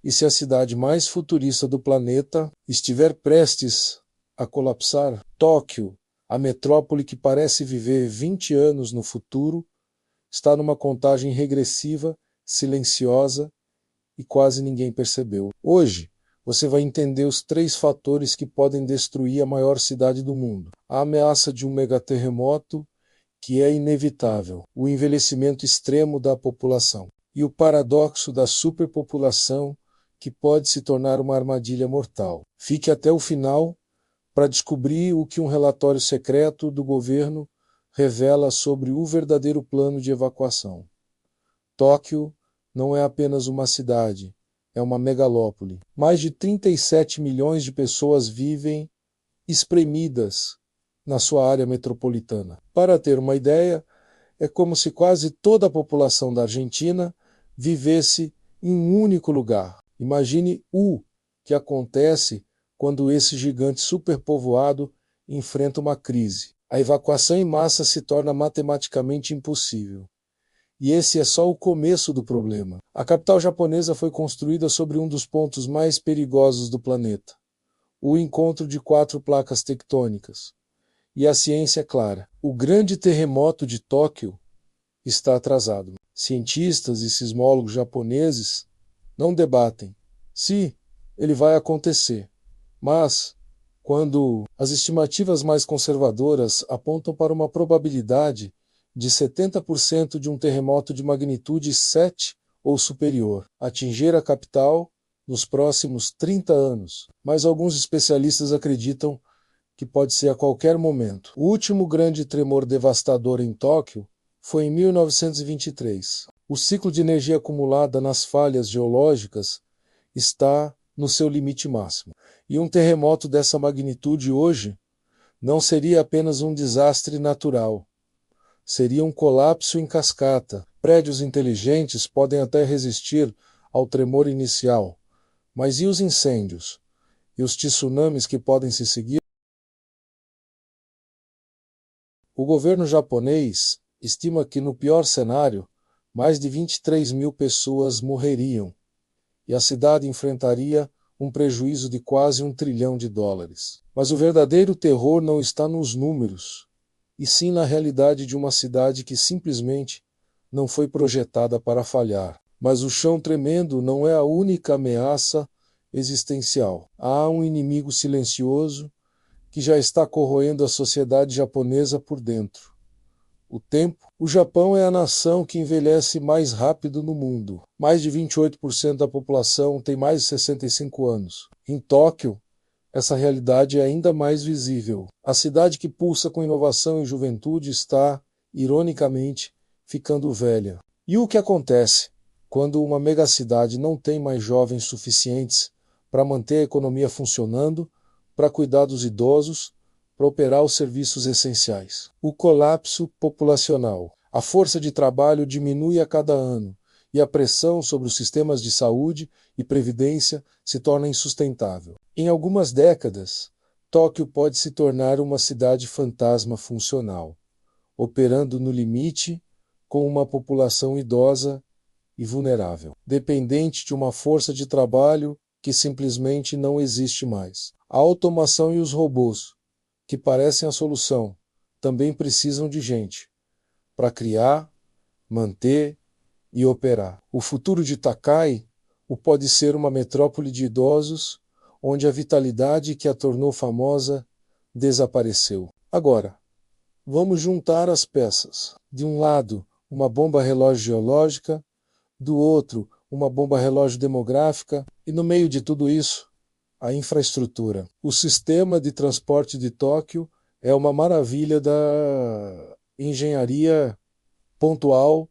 E se a cidade mais futurista do planeta estiver prestes a colapsar, Tóquio, a metrópole que parece viver 20 anos no futuro, está numa contagem regressiva, silenciosa e quase ninguém percebeu. Hoje, você vai entender os 3 fatores que podem destruir a maior cidade do mundo. A ameaça de um megaterremoto, que é inevitável, o envelhecimento extremo da população e o paradoxo da superpopulação, que pode se tornar uma armadilha mortal. Fique até o final para descobrir o que um relatório secreto do governo revela sobre o verdadeiro plano de evacuação. Tóquio não é apenas uma cidade, é uma megalópole. Mais de 37 milhões de pessoas vivem espremidas na sua área metropolitana. Para ter uma ideia, é como se quase toda a população da Argentina vivesse em um único lugar. Imagine o que acontece quando esse gigante superpovoado enfrenta uma crise. A evacuação em massa se torna matematicamente impossível. E esse é só o começo do problema. A capital japonesa foi construída sobre um dos pontos mais perigosos do planeta, o encontro de 4 placas tectônicas. E a ciência é clara. O grande terremoto de Tóquio está atrasado. Cientistas e sismólogos japoneses não debatem se ele vai acontecer, mas quando as estimativas mais conservadoras apontam para uma probabilidade de 70% de um terremoto de magnitude 7 ou superior atingir a capital nos próximos 30 anos, mas alguns especialistas acreditam que pode ser a qualquer momento. O último grande tremor devastador em Tóquio foi em 1923. O ciclo de energia acumulada nas falhas geológicas está no seu limite máximo. E um terremoto dessa magnitude hoje não seria apenas um desastre natural. Seria um colapso em cascata. Prédios inteligentes podem até resistir ao tremor inicial. Mas e os incêndios? E os tsunamis que podem se seguir? O governo japonês estima que, no pior cenário, mais de 23 mil pessoas morreriam e a cidade enfrentaria um prejuízo de quase $1 trilhão. Mas o verdadeiro terror não está nos números, e sim na realidade de uma cidade que simplesmente não foi projetada para falhar. Mas o chão tremendo não é a única ameaça existencial. Há um inimigo silencioso que já está corroendo a sociedade japonesa por dentro. O tempo. O Japão é a nação que envelhece mais rápido no mundo. Mais de 28% da população tem mais de 65 anos. Em Tóquio, essa realidade é ainda mais visível. A cidade que pulsa com inovação e juventude está, ironicamente, ficando velha. E o que acontece quando uma megacidade não tem mais jovens suficientes para manter a economia funcionando, para cuidar dos idosos, para operar os serviços essenciais? O colapso populacional. A força de trabalho diminui a cada ano e a pressão sobre os sistemas de saúde e previdência se torna insustentável. Em algumas décadas, Tóquio pode se tornar uma cidade fantasma funcional, operando no limite com uma população idosa e vulnerável, dependente de uma força de trabalho que simplesmente não existe mais. A automação e os robôs, que parecem a solução, também precisam de gente para criar, manter e operar. O futuro de Takai pode ser uma metrópole de idosos onde a vitalidade que a tornou famosa desapareceu. Agora, vamos juntar as peças. De um lado, uma bomba relógio geológica, do outro, uma bomba relógio demográfica, e no meio de tudo isso, a infraestrutura. O sistema de transporte de Tóquio é uma maravilha da engenharia pontual,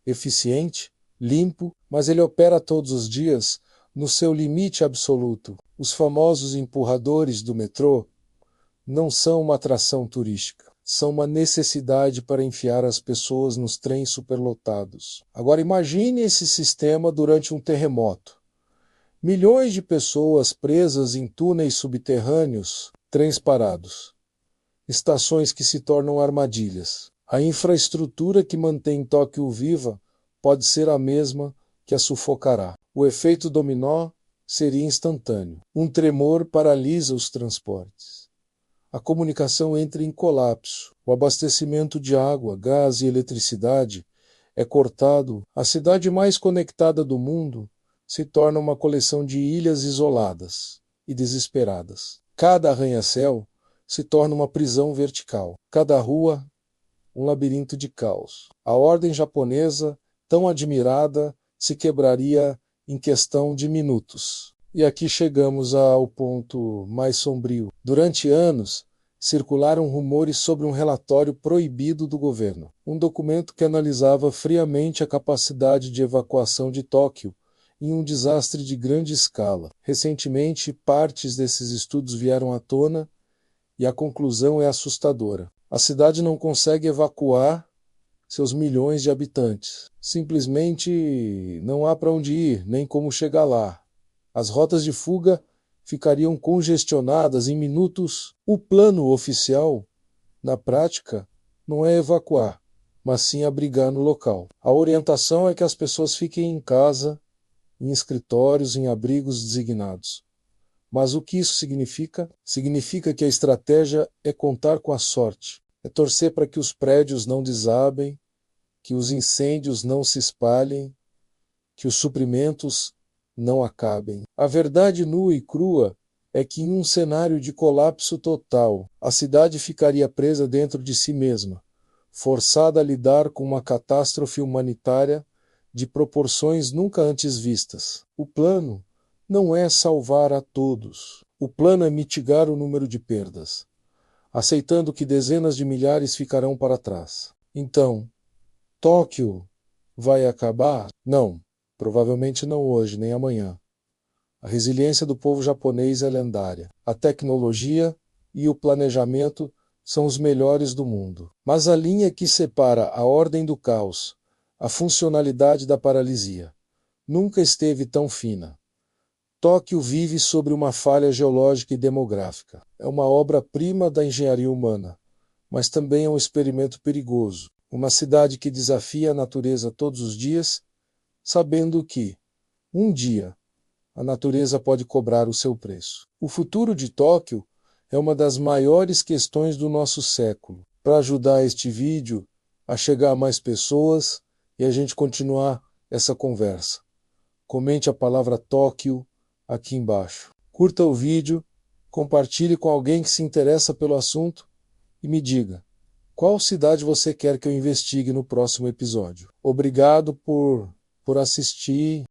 eficiente, limpo, mas ele opera todos os dias no seu limite absoluto. Os famosos empurradores do metrô não são uma atração turística, são uma necessidade para enfiar as pessoas nos trens superlotados. Agora imagine esse sistema durante um terremoto. Milhões de pessoas presas em túneis subterrâneos, trens parados, estações que se tornam armadilhas. A infraestrutura que mantém Tóquio viva pode ser a mesma que a sufocará. O efeito dominó seria instantâneo. Um tremor paralisa os transportes. A comunicação entra em colapso. O abastecimento de água, gás e eletricidade é cortado. A cidade mais conectada do mundo se torna uma coleção de ilhas isoladas e desesperadas. Cada arranha-céu se torna uma prisão vertical. Cada rua, um labirinto de caos. A ordem japonesa, tão admirada, se quebraria em questão de minutos. E aqui chegamos ao ponto mais sombrio. Durante anos, circularam rumores sobre um relatório proibido do governo. Um documento que analisava friamente a capacidade de evacuação de Tóquio em um desastre de grande escala. Recentemente, partes desses estudos vieram à tona e a conclusão é assustadora. A cidade não consegue evacuar seus milhões de habitantes. Simplesmente não há para onde ir, nem como chegar lá. As rotas de fuga ficariam congestionadas em minutos. O plano oficial, na prática, não é evacuar, mas sim abrigar no local. A orientação é que as pessoas fiquem em casa, em escritórios, em abrigos designados. Mas o que isso significa? Significa que a estratégia é contar com a sorte, é torcer para que os prédios não desabem, que os incêndios não se espalhem, que os suprimentos não acabem. A verdade nua e crua é que em um cenário de colapso total, a cidade ficaria presa dentro de si mesma, forçada a lidar com uma catástrofe humanitária de proporções nunca antes vistas. O plano não é salvar a todos. O plano é mitigar o número de perdas, aceitando que dezenas de milhares ficarão para trás. Então, Tóquio vai acabar? Não, provavelmente não hoje, nem amanhã. A resiliência do povo japonês é lendária. A tecnologia e o planejamento são os melhores do mundo. Mas a linha que separa a ordem do caos, a funcionalidade da paralisia, nunca esteve tão fina. Tóquio vive sobre uma falha geológica e demográfica. É uma obra-prima da engenharia humana, mas também é um experimento perigoso. Uma cidade que desafia a natureza todos os dias, sabendo que, um dia, a natureza pode cobrar o seu preço. O futuro de Tóquio é uma das maiores questões do nosso século. Para ajudar este vídeo a chegar a mais pessoas e a gente continuar essa conversa, comente a palavra Tóquio aqui embaixo. Curta o vídeo, compartilhe com alguém que se interessa pelo assunto e me diga qual cidade você quer que eu investigue no próximo episódio. Obrigado por assistir.